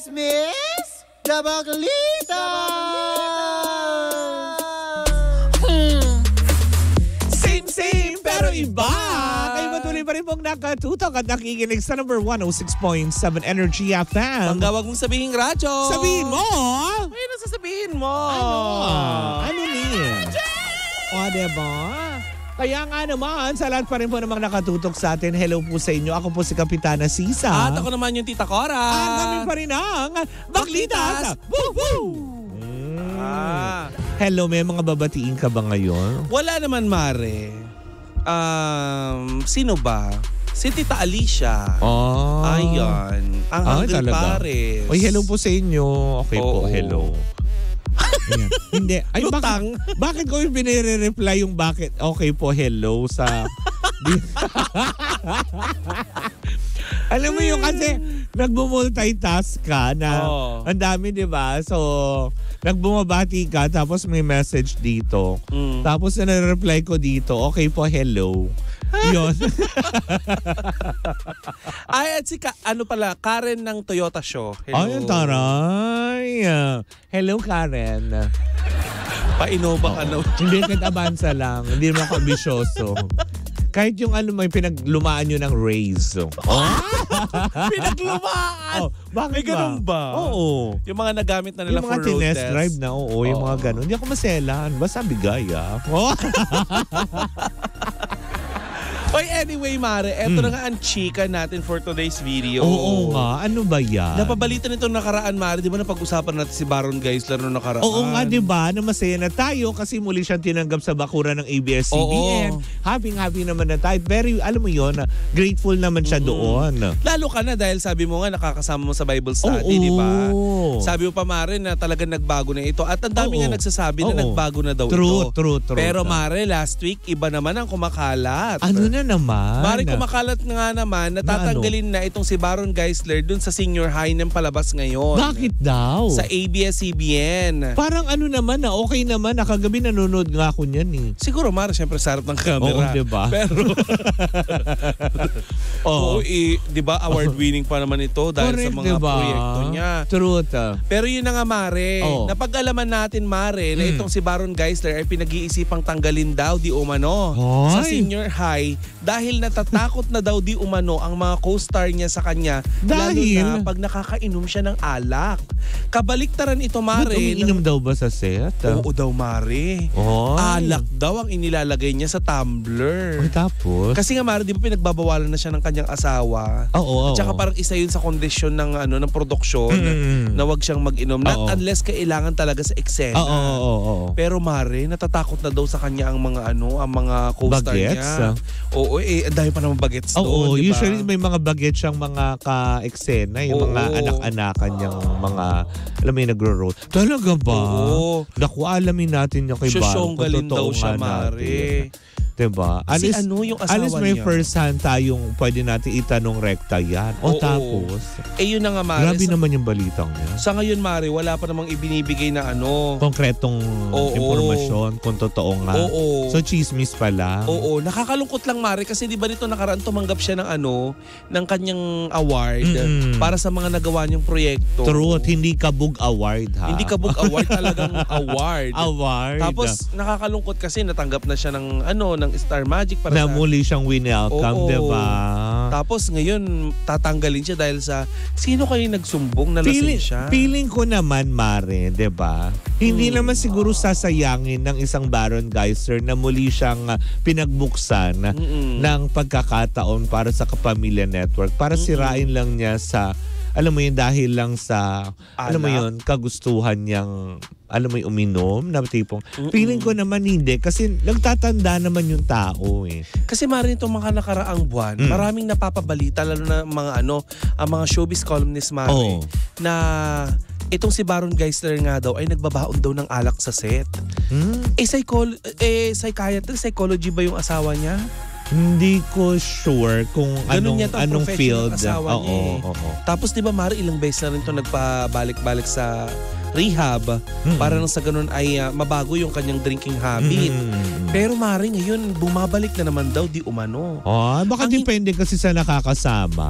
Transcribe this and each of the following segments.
Miss Dabaglita! Same pero iba. Kayo patuloy pa rin pong nakatutok at nakikinig sa number 106.7 Energy FM. Panggawag mong sabihin radyo. Sabihin mo! Ay, nasasabihin mo. Ano niya? O, diba? Kaya nga naman, sa lahat pa rin po namang nakatutok sa atin, hello po sa inyo. Ako po si Kapitana Sisa. At ako naman yung Tita Cora. At kami pa rin ang Baglitas! Woo! Woo! Hello, may mga babatiin ka ba ngayon? Wala naman, Mare. Sino ba? Si Tita Alicia. Oh. Ayan. Ang Hungry Pares. Oy, hello po sa inyo. Okay po, hello. Ayan. Hindi. Ay, bakit ko yung binire-reply yung bakit okay po, hello sa... Alam mo yung kasi nagbo-multitask ka na ang dami, di ba? So, nagbumabati ka tapos may message dito. Tapos na reply ko dito, okay po, hello. Yun. Ay, at si Karen ng Toyota Show. Hello. Ay, taray. Hello, Karen. Painova ka na. Hindi, katabansa lang. Hindi naman ako ambisyoso. Kahit yung may pinaglumaan nyo ng raise. Pinaglumaan? Bakit may ganun ba? Oo. Yung mga nagamit na nila yung for road test. Yung mga tinest drive na, yung mga ganun. Hindi ako maselan. Basta bigay, Oy, anyway, Mare, eto na nga ang chika natin for today's video. Oo nga. Ano ba yan? Napabalita nitong nakaraan, Mare. Di ba napag-usapan natin si Baron Geisler noong nakaraan? Oo nga, di ba? Na masaya na tayo kasi muli siyang tinanggap sa bakuran ng ABS-CBN. Happy naman na tayo. Very, alam mo yun, grateful naman siya doon. Lalo ka na dahil sabi mo nga nakakasama mo sa Bible study, di ba? Sabi mo pa, Mare, na talagang nagbago na ito. At ang dami nga nagsasabi na nagbago na daw ito. True. Pero Mare, last week, iba naman ang kumakalat. Ano na naman? Mare, kumakalat nga naman, natatanggalin na itong si Baron Geisler dun sa senior high ng palabas ngayon. Bakit daw? Sa ABS-CBN. Parang ano naman na okay naman. Nakagabi nanonood nga ako niyan eh. Siguro, Mare, syempre sa harap ng camera. Oo, diba? Pero, di ba, award-winning pa naman ito dahil correct, sa mga proyekto niya. Truth. Pero yun na nga, Mare. Napag-alaman natin, Mare, na itong si Baron Geisler ay pinag-iisipang tanggalin daw di umano sa senior high dahil natatakot na daw di umano ang mga co-star niya sa kanya lalo na pag nakakainom siya ng alak. Kabaliktaran ito, Mare. Umiinom daw ba sa set? Oo daw, Mare. Alak daw ang inilalagay niya sa tumbler. Tapos? Kasi nga, Mare, di ba pinagbabawalan na siya ng kanyang asawa? Oo. At saka parang isa yun sa kondisyon ng produksyon na wag siyang mag-inom. Not unless kailangan talaga sa eksena. Oo. Pero Mare, natatakot na daw sa kanya ang mga ang mga co-star niya. Oo, dahil pa naman bagets doon. Oo, diba? usually may mga bagets siyang mga ka-eksena, yung mga anak-anakan niyang mga, alam mo yung nagro-roll. Talaga ba? Oo. Naku, alamin natin yung kay Baron. Susyonggalin daw siya, Mare. Diba? Kasi yung asawa alis may niya. first hand tayong pwede natin itanong rekta yan. Tapos? Yun na nga, Mare. Grabe naman yung balitang niya. Sa ngayon, Mare, wala pa namang ibinibigay na konkretong impormasyon kung totoo nga. So, chismis pa lang. Oo. Nakakalungkot lang, Mare, kasi di ba dito nakaraan tumanggap siya ng kanyang award para sa mga nagawa niyang proyekto. Truth, hindi kabug award, ha? Hindi kabug award, talagang award. Award. Tapos nakakalungkot kasi natanggap na siya ng Star Magic para na muli siyang winelcome, diba? Tapos ngayon tatanggalin siya dahil sa sino kayo nagsumbong na lasing siya? Feeling ko naman, Mare, diba? Hindi naman siguro sasayangin ng isang Baron Geisler na muli siyang pinagbuksan ng pagkakataon para sa Kapamilya Network para sirain lang niya sa, alam mo yun, dahil lang sa, alam mo yun, kagustuhan niyang, alam mo yung uminom na tipong. Feeling ko naman hindi kasi nagtatanda naman yung tao eh. Kasi Mare, itong mga nakaraang buwan, maraming napapabalita lalo na mga ang mga showbiz columnists, Mare, na itong si Baron Geisler nga daw ay nagbabaon daw ng alak sa set. Psychology ba yung asawa niya? Hindi ko sure kung anong field. Oo. Tapos di ba, Mare, ilang beses na rin ito nagpabalik-balik sa rehab para nang sa ganun ay mabago yung kanyang drinking habit. Pero Mare, ngayon bumabalik na naman daw di umano. Baka depende kasi sa nakakasama.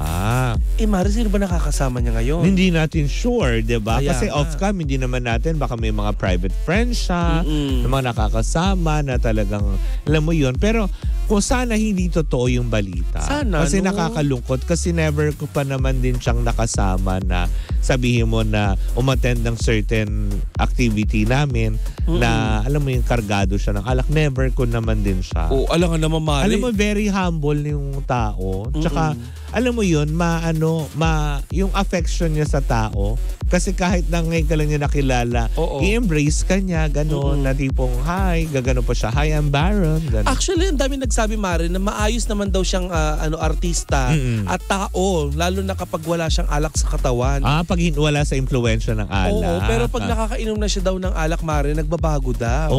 Mare, sino ba nakakasama niya ngayon? Hindi natin sure, diba? Kaya Kasi nga. off-cam, hindi naman natin, baka may mga private friends siya, na mga nakakasama na talagang, alam mo yun. Pero kung sana hindi totoo yung balita. Sana, kasi no? nakakalungkot. Kasi never ko pa naman din siyang nakasama na sabihin mo na umattend ng certain activity namin na alam mo yung kargado siya ng alak. Never ko naman din siya. Alam nga naman, Mare. Alam mo, very humble yung tao. Tsaka, alam mo yun, yung affection niya sa tao. Kasi kahit na ngayon ka lang niya nakilala, i-embrace ka niya, gano'n, na tipong, hi, gagano pa siya, hi, I'm Baron. Ganun. Actually, ang dami nagsabi, Mare, na maayos naman daw siyang artista at tao, lalo na kapag wala siyang alak sa katawan. Pag wala sa impluwensya ng alak. Pero pag nakakainom na siya daw ng alak, Mare, nagbabago daw.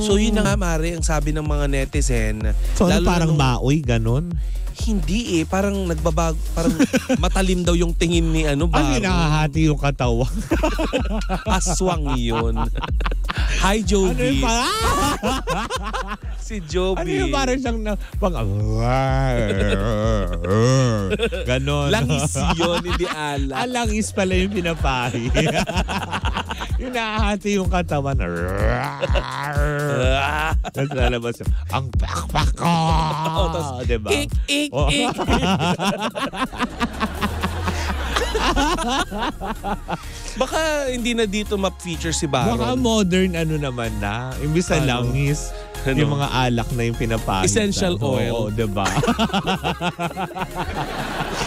So yun na nga, Mare, ang sabi ng mga netizen. So parang maoy, ganon? Hindi parang nagbabago, parang matalim daw yung tingin ni Baron. Hinahati yung katawan. Aswang yun. Hi, Jovi. Si Jovi. Ano yung parang siyang ganon. Langis yun, hindi alak. Langis pala yung pinapahi. Yung nahahati yung katawan. Tapos lalabas yung, ang pakpak ko! Diba? Ik. Baka hindi na dito map-feature si Baron. Baka modern naman na. Imbis na langis, yung mga alak na yung pinapahit. Essential oil. Diba?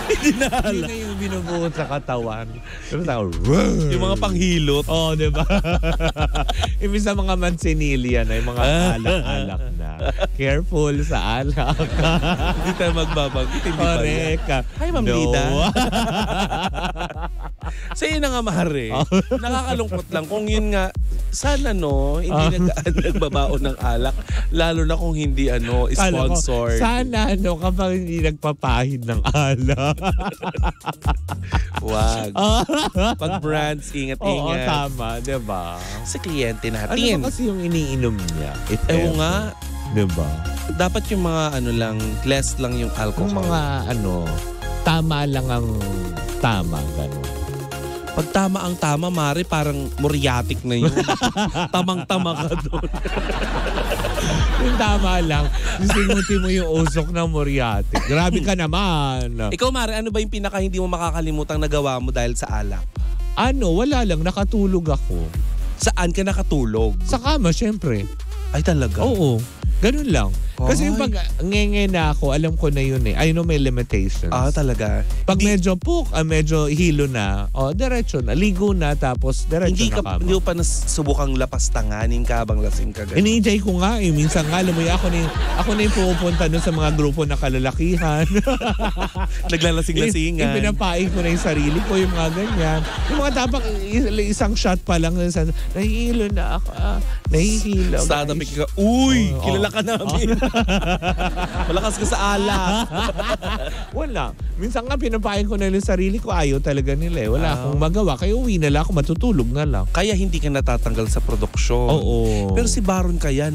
Hindi na Hindi alak. na yung binubuhot sa katawan. Yung mga panghilot. Diba? Imbis na mga mansinilya na yung mga alak-alak na. Careful sa alak. Hindi tayo magbabanggit. Hindi ba yan? Correct. Hi, Ma'am Lida. So yun na nga, Mare. Nakakalungkot lang. Kung yun nga, sana hindi nagbabaon ng alak. Lalo na kung hindi sponsored. Sana kapag hindi nagpapahid ng alak. Wag. Pag brands, ingat-ingat. Oo, tama. Diba? Sa kliyente Ano natin. ba kasi yung iniinom niya? Ewan nga. Diba? Dapat yung mga lang, less lang yung alcohol. Kung mga tama lang ang tama, gano'n. Pag tama ang tama, Mare, parang muriatic na yun. Tamang-tama ka doon. Yung tama lang, simuti mo yung usok ng Moriarty. Grabe ka naman. Ikaw, Mare, ano ba yung pinaka hindi mo makakalimutang nagawa mo dahil sa alak? Wala lang, nakatulog ako. Saan ka nakatulog? Sa kama, syempre. Ay, talaga? Oo. Ganun lang. Kasi Ay. pag ngenge na ako, alam ko na yun eh. I know may limitations. Talaga. Pag medyo medyo hilo na, diretso na. Ligo na, tapos diretso Hindi na ka kama. hindi mo pa nasubukang lapastanganin ka habang lasing ka ganun. Ini-enjoy ko nga eh. Minsan nga, alam mo yun, ako na yung pupunta doon sa mga grupo na kalalakihan. Naglalasing-lasingan. Yung pinapain ko na yung sarili ko, yung mga ganyan. Yung mga dapat isang shot pa lang, nahihilo na ako. Nahihilo. Sadamik ka, uy, kilala ka namin. Malakas ka sa alak. Wala. Minsan nga pinapain ko na yung sarili ko, ayaw talaga nila eh. Wala akong magawa. Kaya uwi na lang ako, matutulog na lang. Kaya hindi ka natatanggal sa produksyon. Oo. Pero si Baron kaya,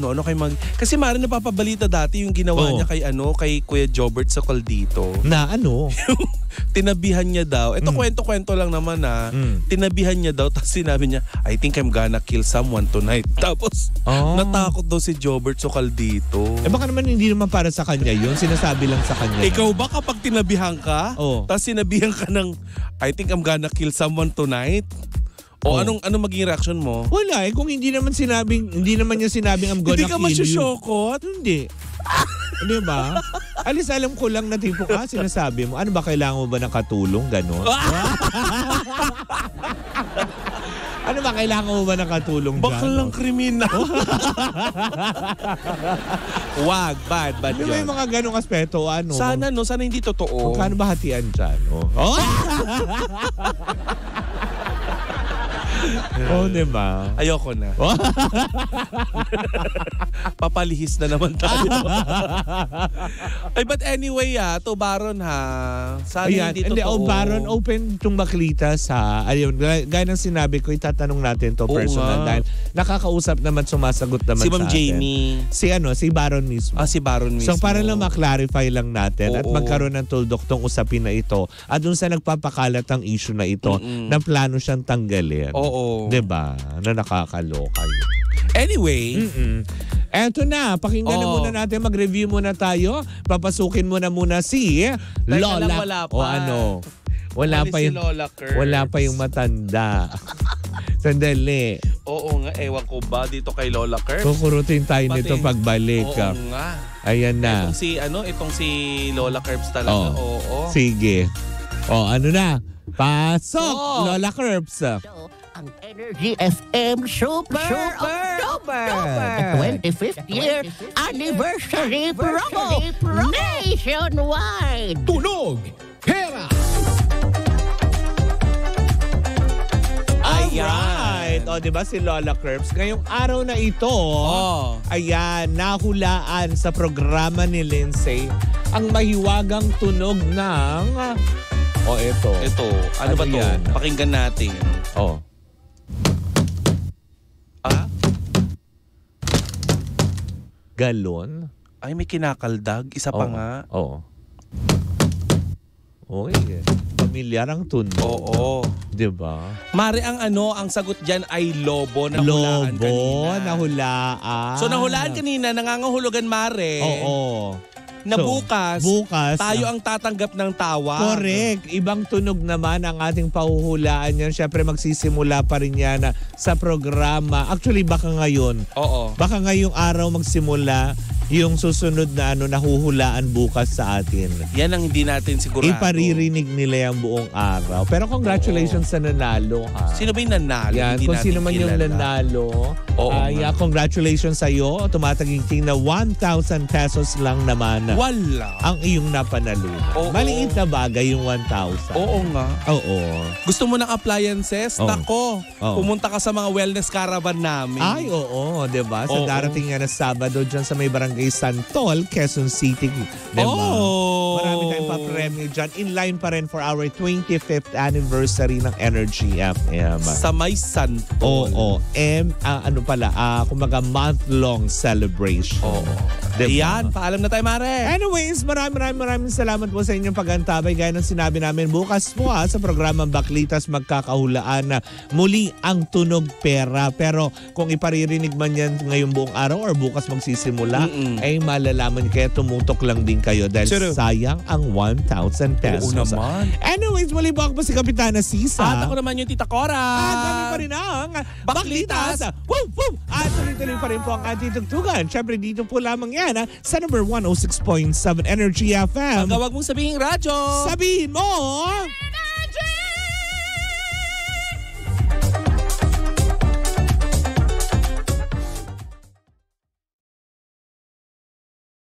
kasi Mare, napapabalita dati yung ginawa niya kay Kuya Jobert sa Caldito. Na Tinabihan niya daw. Ito kwento-kwento lang naman Tinabihan niya daw, tapos sinabi niya, I think I'm gonna kill someone tonight. Tapos, natakot daw si Jobert sa Caldito. Baka naman hindi naman para sa kanya yun. Sinasabi lang sa kanya. Ikaw ba kapag tinabihan ka, tapos sinabihan ka ng, I think I'm gonna kill someone tonight? Anong maging reaction mo? Wala kung hindi naman niya sinabing I'm gonna Hindi ka kill you. masyusyokot? Hindi. Di ba? Alis alam ko lang na tipo sinasabi mo, ano ba kailangan mo ba ng katulong? Ganon. Ano ba kailangan mo ba ng katulong dyan? Baklang kriminal. Wag, bad Di ba yun. yung mga ganong aspeto? Sana hindi totoo. Kung kano ba hatian dyan? Oh, diba? Ayoko na. Papalihis na naman tayo. Ay, but anyway, to Baron ha. Sana Ayan, hindi totoo. Baron, open itong Baklitas ha. Ayun, gaya ng sinabi ko, itatanong natin to Oo personal nga. dahil nakakausap naman, sumasagot naman Si sa Ma'am atin. Jamie. Si Baron mismo. Si Baron mismo. So para lang ma-clarify lang natin at Oo. magkaroon ng tuldok tong usapin na ito at dun sa nagpapakalat ng issue na ito na plano siyang tanggalin. Oo. 'Di ba? Na nakakaloka yun. Anyway, Eto na, pakinggan na Oo. muna natin, mag-review muna tayo. Papasukin muna si Teka Lola. lang, wala pa. O ano? Wala Mali pa si yung Lola Kurtz. wala pa yung matanda. Sandali. oo nga, ewan ko ba dito kay Lola Kurtz? Kukurutin tayo Pati- nito pagbalik. Oo nga. Ayan na. Itong si Lola Kurtz talaga. Oo. Sige. O, ano na? Pasok, So, Lola Curbs. Ang Energy FM Super October. The 25th year anniversary promo nationwide. Tunog, pera, Alright. O, diba si Lola Curbs? Ngayong araw na ito, ayan, nahulaan sa programa ni Lindsay ang mahiwagang tunog ng... ito. Ito, ano ba to? yan? Pakinggan natin. Galon. Ay, may kinakaldag. Isa pa nga. Oo. Uy, pamilyar ang tunog. Oo. Diba? Mari, ang sagot dyan ay lobo na hulaan Lobo, kanina. nahulaan. So, nahulaan kanina, nangangahulugan, Mare. Oo. Na So, bukas, tayo ang tatanggap ng tawa. Correct. Ibang tunog naman ang ating pahuhulaan yan. Siyempre magsisimula pa rin yan sa programa. Actually, baka ngayon. Oo. Baka ngayong araw magsimula yung susunod na nahuhulaan bukas sa atin. Yan ang hindi natin sigurado. Iparirinig nila yung buong araw. Pero congratulations sa nanalo ha. Sino ba yung nanalo? Yan, Hindi kung natin sino man yung kilala. nanalo. Oo nga. Yeah, congratulations sa iyo. Tumataginting na 1,000 pesos lang naman Wala. ang iyong napanalo. Oo. Maliit na bagay yung 1,000. Oo nga. Oo. Gusto mo ng appliances? Oo. Nako, Oo. pumunta ka sa mga wellness caravan namin. Ay, oo, 'di ba? Sa Oo. darating nga na Sabado diyan sa may barangay Santol, Quezon City, 'di ba? Oo. Marami tayong pa-premiere diyan. In line pa rin for our 25th anniversary ng Energy FM. Sa may Santol. Oo. Kumbaga month-long celebration. Oo. Diba? Ayan, paalam na tayo, Mare. Anyways, maraming salamat po sa inyong pag-antabay. Gaya ng sinabi namin, bukas po sa programang Baklitas magkakahulaan na muli ang tunog pera. Pero kung iparirinig man yan ngayong buong araw or bukas magsisimula, ay malalaman kaya tumutok lang din kayo dahil Sure. sayang ang 1,000 pesos. Oo naman. Anyways, muli po ako po si Kapitana Sisa. At ako naman yung Tita Cora. At kami pa rin ang Baklitas. Woo! Woo! At tuloy-tuloy pa rin po ang ating tugtugan. Siyempre dito po lamang yan sa number 106.7 Energy FM. Huwag mong sabihin radyo. Sabihin mo!